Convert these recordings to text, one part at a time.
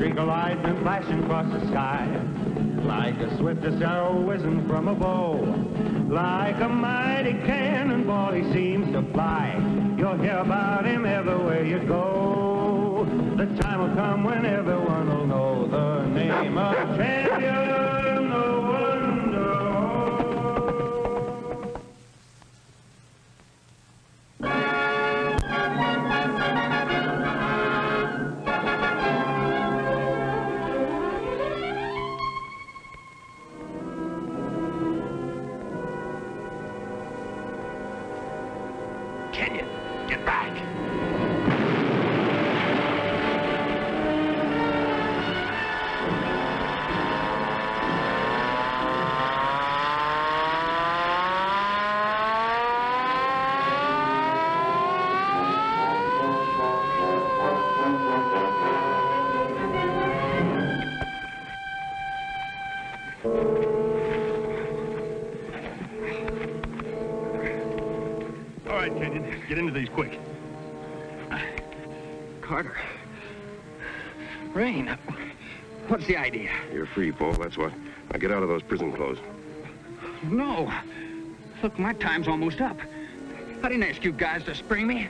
streak of lightning flashing across the sky, like the swiftest arrow whizzing from a bow, like a mighty cannonball he seems to fly. You'll hear about him everywhere you go. The time will come when everyone will know the name of champion no one knows. Kenyon, get back. All right, Kenyon, get into these quick. Carter. Rain. What's the idea? You're free, Paul, that's what. Now get out of those prison clothes. No. Look, my time's almost up. I didn't ask you guys to spring me.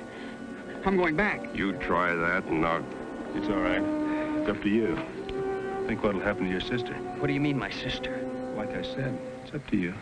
I'm going back. You try that and I'll... It's all right. It's up to you. Think what'll happen to your sister. What do you mean, my sister? Like I said, it's up to you.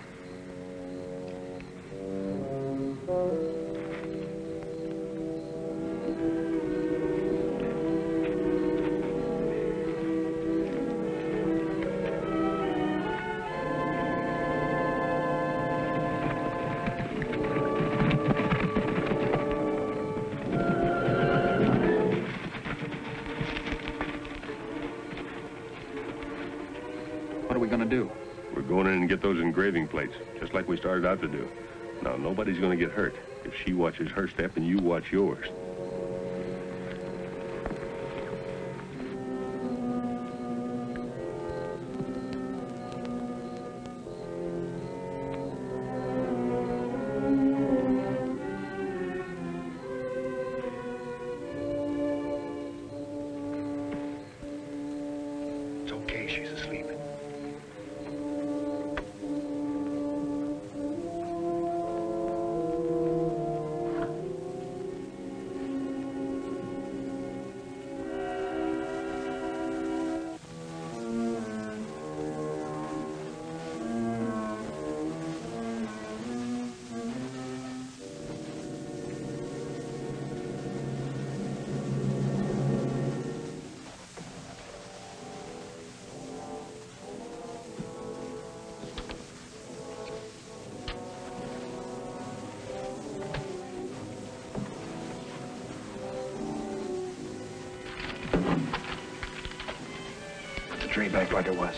What are we gonna do? We're going in and get those engraving plates, just like we started out to do. Now, nobody's going to get hurt if she watches her step and you watch yours. It's okay, she's asleep. Put the tray back like it was.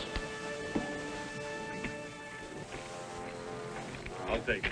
I'll take it.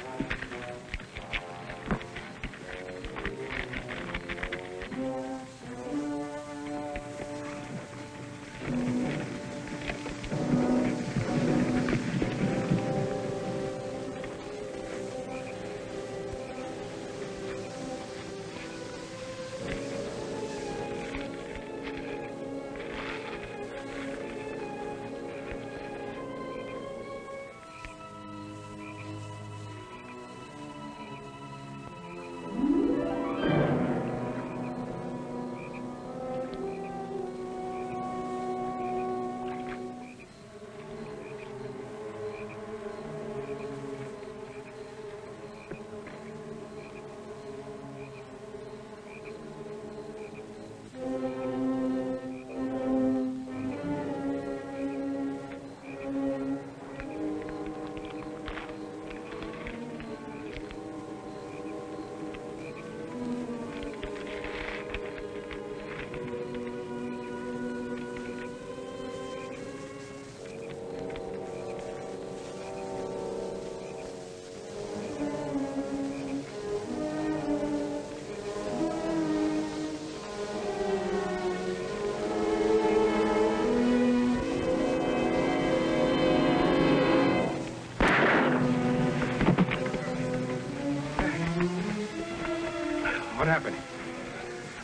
What happened?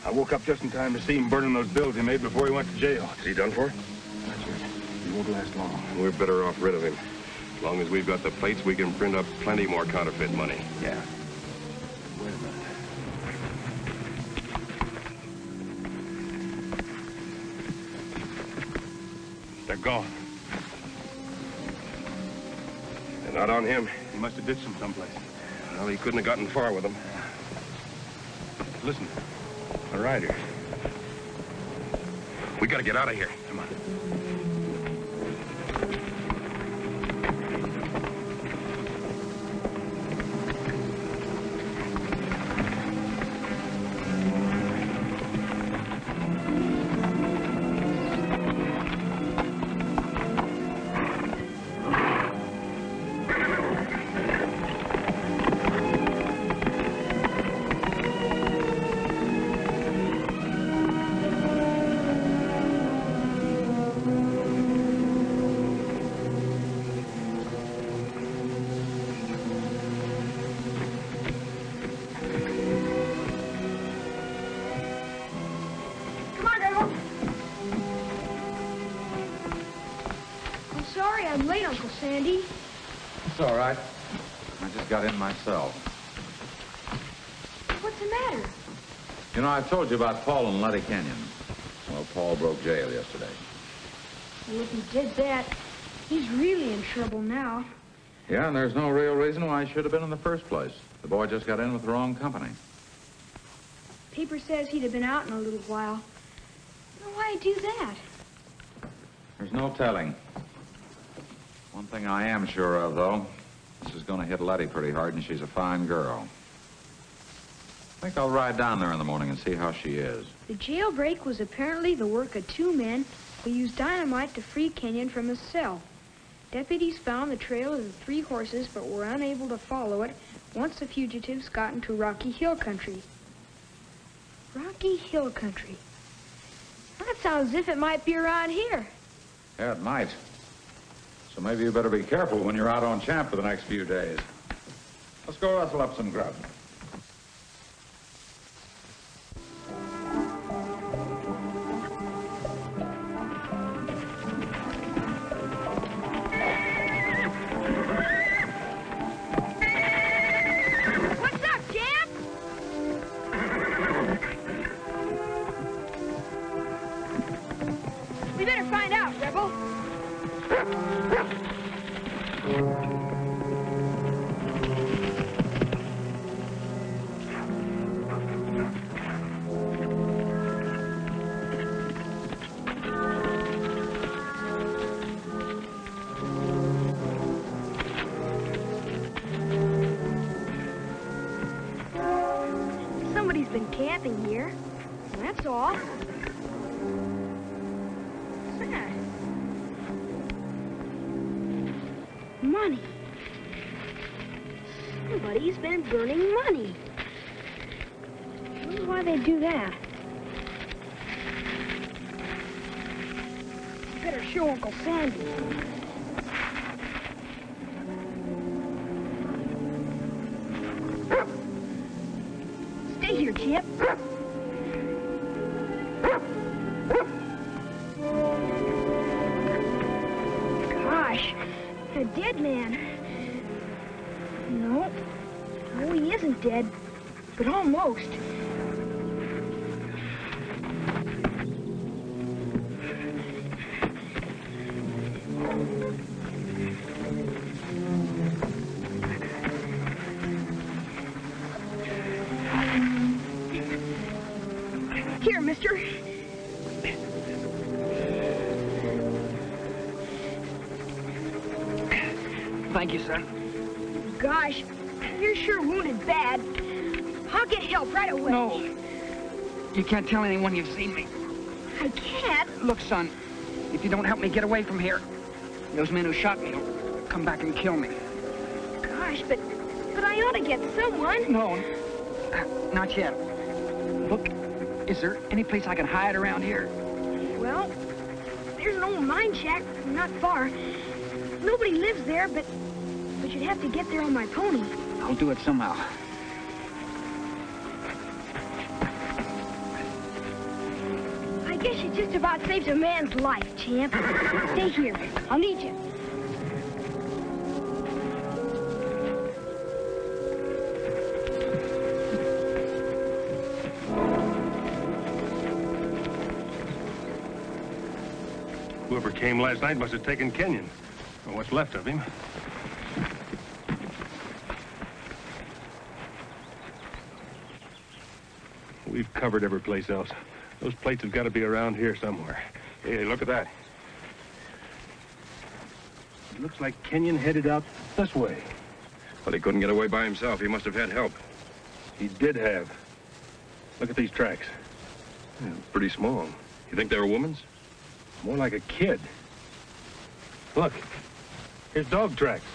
A I woke up just in time to see him burning those bills he made before he went to jail. Is he done for? That's it. He won't last long. We're better off rid of him. As long as we've got the plates, we can print up plenty more counterfeit money. Yeah. Wait a minute. They're gone. They're not on him. He must have ditched them someplace. Well, he couldn't have gotten far with them. Listen, a rider. We gotta get out of here. Come on. I'm late, Uncle Sandy. It's all right. I just got in myself. What's the matter? You know, I told you about Paul and Letty Kenyon. Well, Paul broke jail yesterday. Well, if he did that, he's really in trouble now. Yeah, and there's no real reason why he should have been in the first place. The boy just got in with the wrong company. Paper says he'd have been out in a little while. Well, why'd he do that? There's no telling. One thing I am sure of, though, this is going to hit Letty pretty hard, and she's a fine girl. I think I'll ride down there in the morning and see how she is. The jailbreak was apparently the work of two men who used dynamite to free Kenyon from his cell. Deputies found the trail of the three horses, but were unable to follow it once the fugitives got into Rocky Hill Country. Rocky Hill Country. That sounds as if it might be around here. Yeah, it might. So maybe you better be careful when you're out on champ for the next few days. Let's go rustle up some grub. What's up, Champ? We better find out, Rebel. Somebody's been camping here. That's all. What's that? Money. Somebody's been burning money. I wonder why they do that. Better show Uncle Sandy. Stay here, Chip. Gosh, a dead man. No, he isn't dead, but almost. Here, mister. Thank you, son. Gosh, you're sure wounded bad. I'll get help right away. No. You can't tell anyone you've seen me. I can't. Look, son, if you don't help me get away from here, those men who shot me will come back and kill me. Gosh, but I ought to get someone. No, not yet. Look, is there any place I can hide around here? Well, there's an old mine shack not far. Nobody lives there, but you'd have to get there on my pony. I'll do it somehow. guess you just about saved a man's life, champ. Stay here. I'll need you. Whoever came last night must have taken Kenyon, or what's left of him. We've covered every place else. Those plates have got to be around here somewhere. Hey, look at that. It looks like Kenyon headed out this way. But he couldn't get away by himself. He must have had help. He did have. Look at these tracks. Yeah, pretty small. You think they're a woman's? More like a kid. Look, here's dog tracks.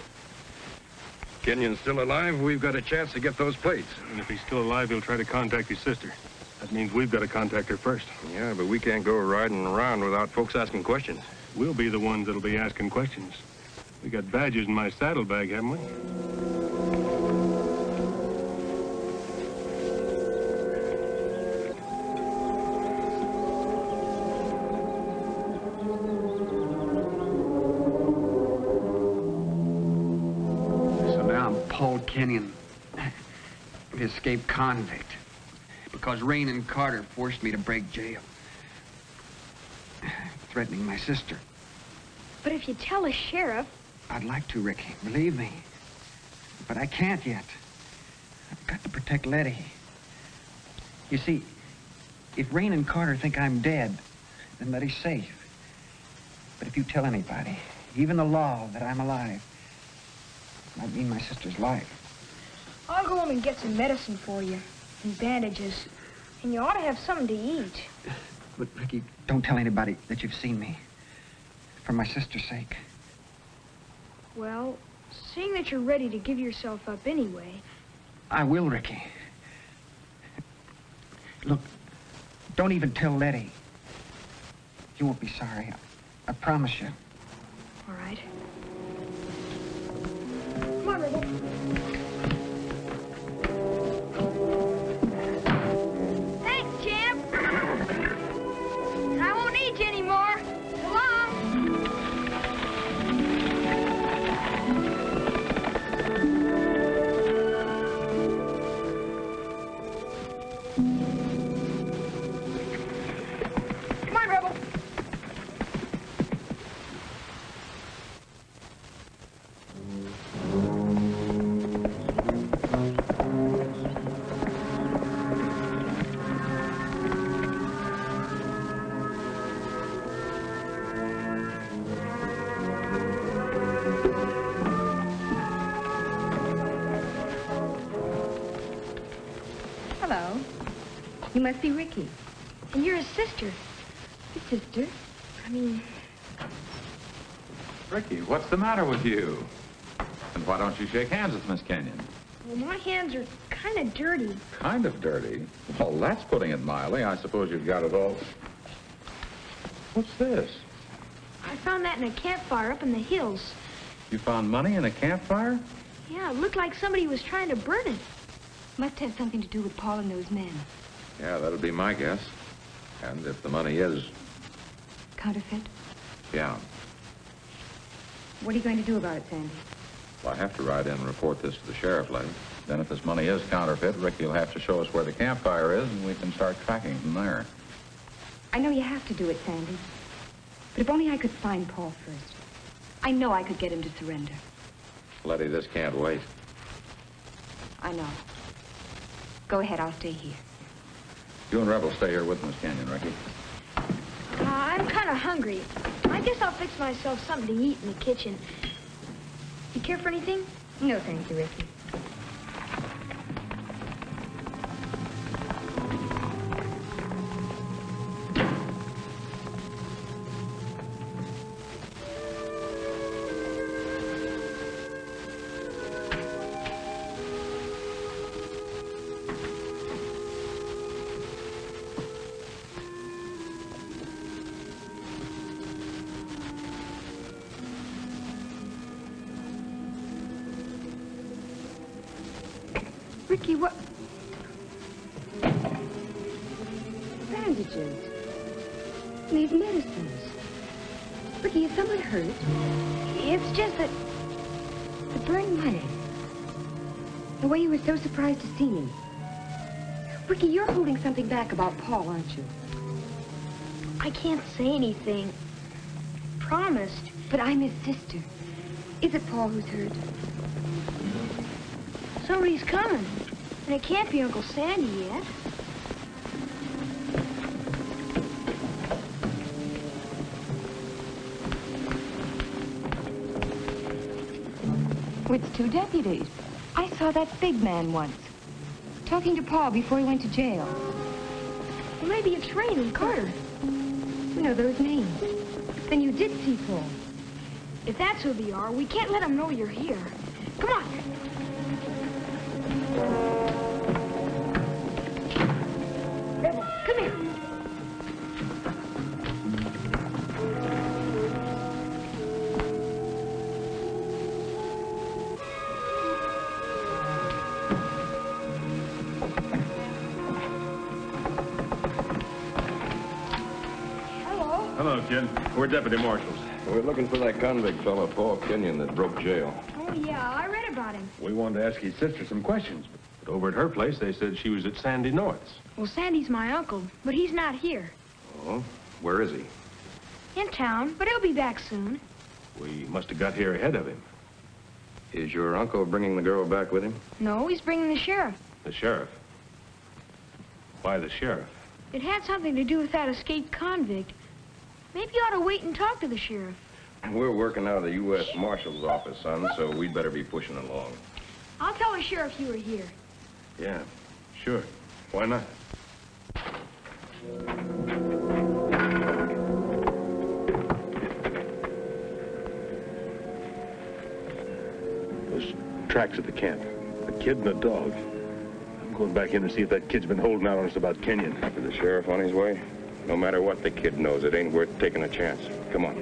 Kenyon's still alive. We've got a chance to get those plates. And if he's still alive, he'll try to contact his sister. That means we've got to contact her first. Yeah, but we can't go riding around without folks asking questions. We'll be the ones that'll be asking questions. We got badges in my saddlebag, haven't we? Kenyon, the escaped convict, because Rain and Carter forced me to break jail, threatening my sister. But if you tell the sheriff... I'd like to, Ricky, believe me. But I can't yet. I've got to protect Letty. You see, if Rain and Carter think I'm dead, then Letty's safe. But if you tell anybody, even the law, that I'm alive, it might mean my sister's life. I'll go home and get some medicine for you, and bandages. And you ought to have something to eat. But, Ricky, don't tell anybody that you've seen me. For my sister's sake. Well, seeing that you're ready to give yourself up anyway... I will, Ricky. Look, don't even tell Letty. You won't be sorry. I promise you. All right. Come on, Rebel. Thanks, champ. I won't need you anymore. So long. Come on, Rebel. Hello. You must be Ricky. And you're his sister. His sister? I mean, Ricky, what's the matter with you? And why don't you shake hands with Miss Kenyon? well, my hands are kind of dirty. Kind of dirty. Well, that's putting it mildly. I suppose you've got it all. What's this? I found that in a campfire up in the hills. You found money in a campfire? Yeah, it looked like somebody was trying to burn it. Must have something to do with Paul and those men. Yeah, that'd be my guess. And if the money is... Counterfeit? Yeah. What are you going to do about it, Sandy? Well, I have to ride in and report this to the sheriff, Letty. Then if this money is counterfeit, Ricky will have to show us where the campfire is, and we can start tracking from there. I know you have to do it, Sandy. But if only I could find Paul first. I know I could get him to surrender. Letty, this can't wait. I know. Go ahead, I'll stay here. You and Rebel stay here with Miss Kenyon, Ricky. I'm kind of hungry. I guess I'll fix myself something to eat in the kitchen. You care for anything? No, thank you, Ricky. Ricky, what? Bandages. These medicines. Ricky, is someone hurt? It's just that... The burned money. The way you were so surprised to see me. Ricky, you're holding something back about Paul, aren't you? I can't say anything. Promised. But I'm his sister. Is it Paul who's hurt? Somebody's coming. And it can't be Uncle Sandy yet. It's two deputies. I saw that big man once. Talking to Paul before he went to jail. Well, maybe it's Rain and Carter. You know those names. Then you did see Paul. If that's who they are, we can't let them know you're here. Come on. Rebel, come here. Hello. Hello, kid. We're deputy marshals. We're looking for that convict fellow, Paul Kenyon, that broke jail. Oh, yeah, I read about him. We wanted to ask his sister some questions, but over at her place, they said she was at Sandy North's. Well, Sandy's my uncle, but he's not here. Oh? Where is he? In town, but he'll be back soon. We must have got here ahead of him. Is your uncle bringing the girl back with him? No, he's bringing the sheriff. The sheriff. Why the sheriff? It had something to do with that escaped convict. Maybe you ought to wait and talk to the sheriff. We're working out of the U.S. Marshal's office, son, so we'd better be pushing along. I'll tell the sheriff you were here. Yeah, sure. Why not? Those tracks at the camp. A kid and a dog. I'm going back in to see if that kid's been holding out on us about Kenyon. Is the sheriff on his way? No matter what the kid knows, it ain't worth taking a chance. Come on.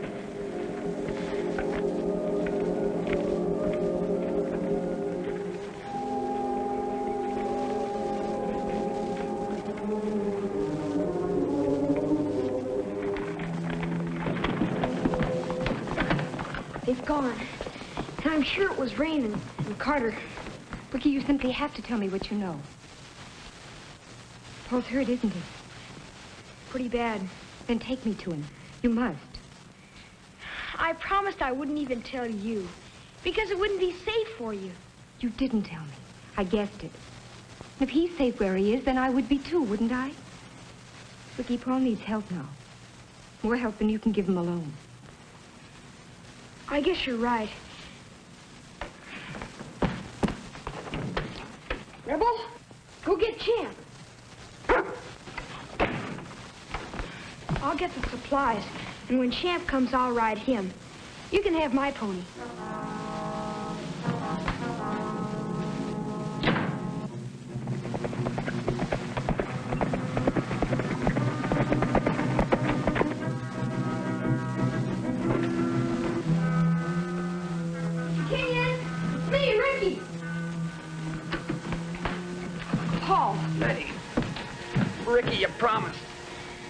They've gone. And I'm sure it was Rain and Carter. Ricky, you simply have to tell me what you know. Paul's hurt, isn't he? Pretty bad. Then take me to him. You must. I promised I wouldn't even tell you, because it wouldn't be safe for you. You didn't tell me. I guessed it. If he's safe where he is, then I would be too, wouldn't I? Ricky, Paul needs help now. More help than you can give him alone. I guess you're right. Rebel, go get Champ. I'll get the supplies, and when Champ comes, I'll ride him. You can have my pony. Kenyon, it's me, Ricky. Paul! Letty. Ricky, you promised.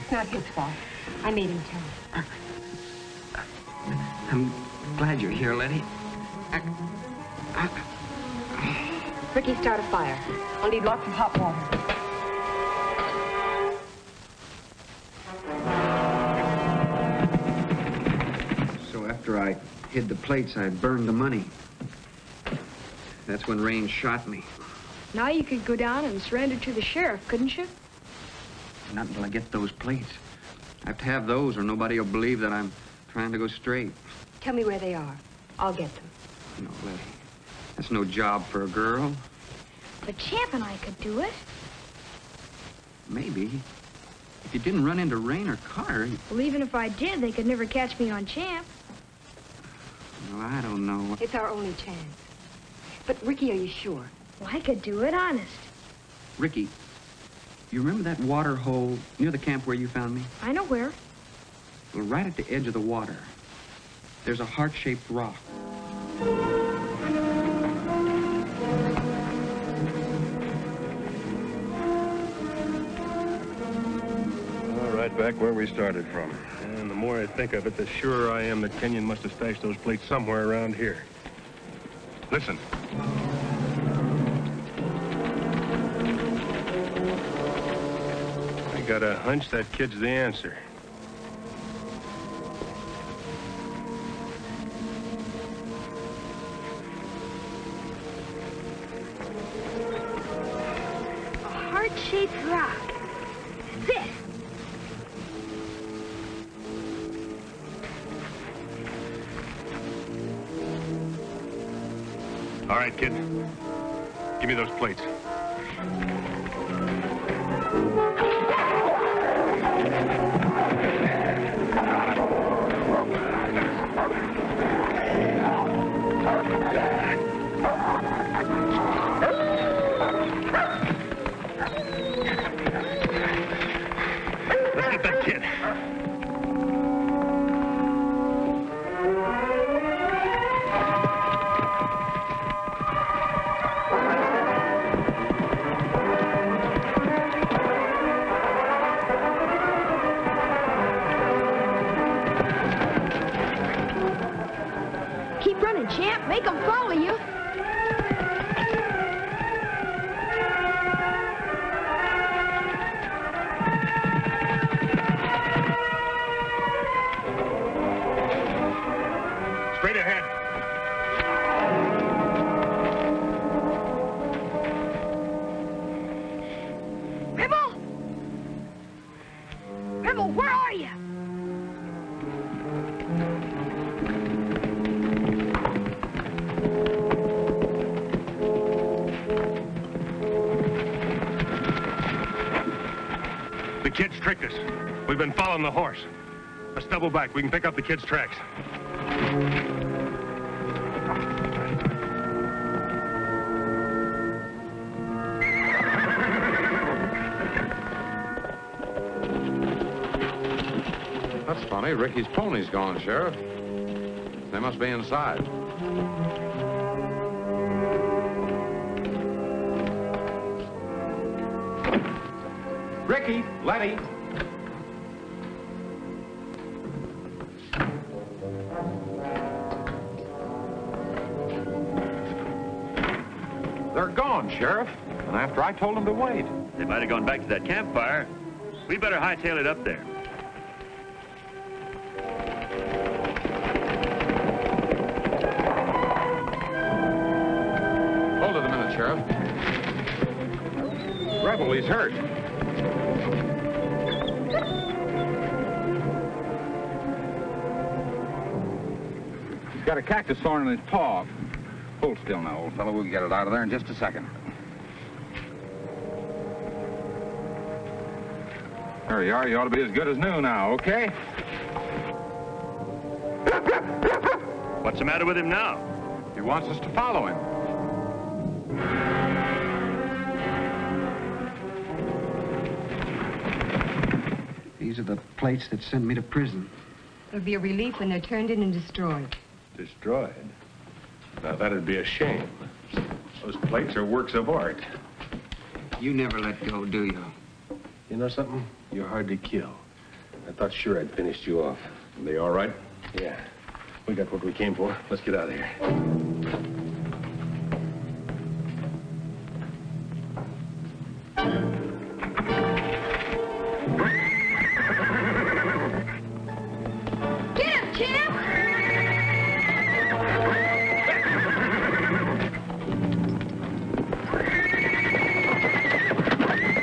It's not his fault. I made him tell. I'm glad you're here, Letty. Ricky, start a fire. I'll need lots of hot water. So after I hid the plates, I burned the money. That's when Rain shot me. Now you could go down and surrender to the sheriff, couldn't you? Not until I get those plates. I have to have those or nobody will believe that I'm trying to go straight. Tell me where they are. I'll get them. No, Letty. That's no job for a girl. But Champ and I could do it. Maybe. If you didn't run into Rain or Carter, Well, even if I did, they could never catch me on Champ. well, I don't know. It's our only chance. But, Ricky, are you sure? Well, I could do it, honest. Ricky, you remember that water hole near the camp where you found me? I know where. Well, right at the edge of the water, there's a heart-shaped rock. All right, right back where we started from. And the more I think of it, the surer I am that Kenyon must have stashed those plates somewhere around here. Listen. I got a hunch that kid's the answer. A heart-shaped rock. This. All right, kid. Give me those plates. Let's get that kid. Keep running, champ. Make them follow you. Straight ahead. Rebel! Rebel, where are you? The kid's tricked us. We've been following the horse. Let's double back. We can pick up the kid's tracks. That's funny. Ricky's pony's gone, Sheriff. They must be inside. Ricky, Letty. They're gone, Sheriff. And after I told them to wait. They might have gone back to that campfire. We better hightail it up there. Hold it a minute, Sheriff. Rebel, he's hurt. He's got a cactus thorn in his paw. Hold still now, old fellow. We'll get it out of there in just a second. There you are. You ought to be as good as new now, okay? What's the matter with him now? He wants us to follow him. These are the plates that sent me to prison. It'll be a relief when they're turned in and destroyed. Destroyed? Now, that'd be a shame. Those plates are works of art. You never let go, do you? You know something? You're hard to kill. I thought sure I'd finished you off. They all right? Yeah. We got what we came for. Let's get out of here. Get him, champ!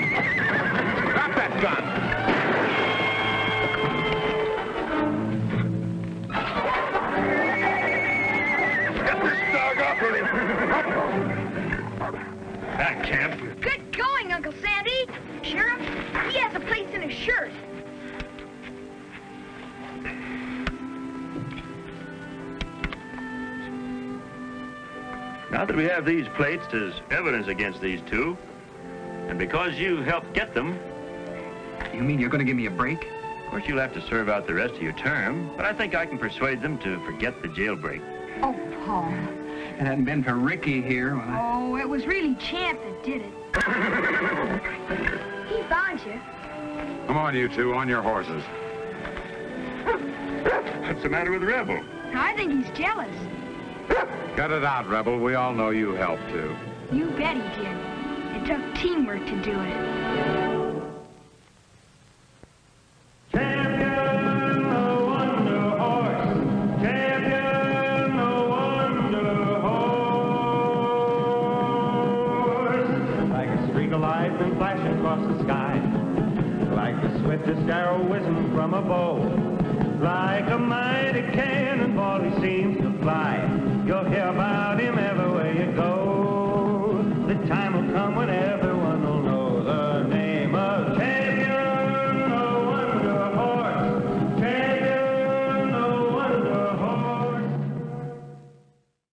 Drop that gun! Get this dog off of him! Back, champ. Good going, Uncle Sandy. Sheriff, he has a place in his shirt. Now that we have these plates as evidence against these two, and because you helped get them, You mean you're going to give me a break? of course you'll have to serve out the rest of your term, but I think I can persuade them to forget the jailbreak. Oh, Paul. If it hadn't been for Ricky here, well, Oh, it was really Champ that did it. He found you. Come on, you two, on your horses. What's the matter with Rebel? I think he's jealous. Cut it out, Rebel. We all know you helped, too. You bet he did. It took teamwork to do it. Champion, the wonder horse. Champion, the wonder horse. Like a streak of lightning flashing across the sky. Like the swiftest arrow whizzing from a bow. Like a mighty cannonball he seems to fly. You'll hear about him